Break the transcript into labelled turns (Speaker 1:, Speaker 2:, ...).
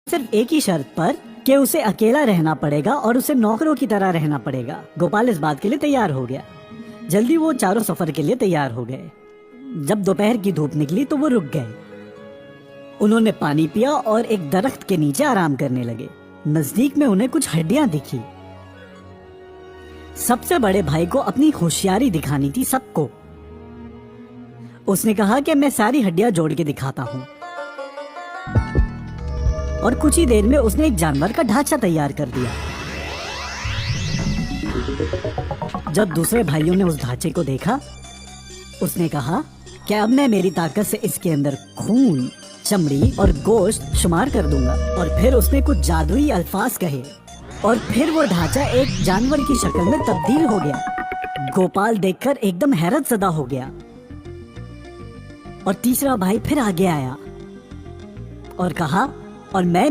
Speaker 1: सिर्फ एक ही शर्त पर कि उसे अकेला रहना पड़ेगा और उसे नौकरों की तरह रहना पड़ेगा। गोपाल इस बात के लिए तैयार हो गया। जल्दी वो चारों सफर के लिए तैयार हो गए। जब दोपहर की धूप निकली तो वो रुक गए। उन्होंने पानी पिया और एक दरख्त के नीचे आराम करने लगे। नजदीक में उन्हें कुछ हड्डियां दिखी। सबसे बड़े भाई को अपनी होशियारी दिखानी थी सबको। उसने कहा कि मैं सारी हड्डियां जोड़ के दिखाता हूं। और कुछ ही देर में उसने एक जानवर का ढांचा तैयार कर दिया। जब दूसरे भाइयों ने उस ढांचे को देखा, उसने कहा कि अब मैं मेरी ताकत से इसके अंदर खून, चमड़ी और गोश्त शुमार कर दूंगा। और फिर उसने कुछ जादुई अल्फाज कहे और फिर वो ढांचा एक जानवर की शक्ल में तब्दील हो गया। गोपाल देखकर एकदम हैरत ज़दा हो गया। और तीसरा भाई फिर आगे आया और कहा, और मैं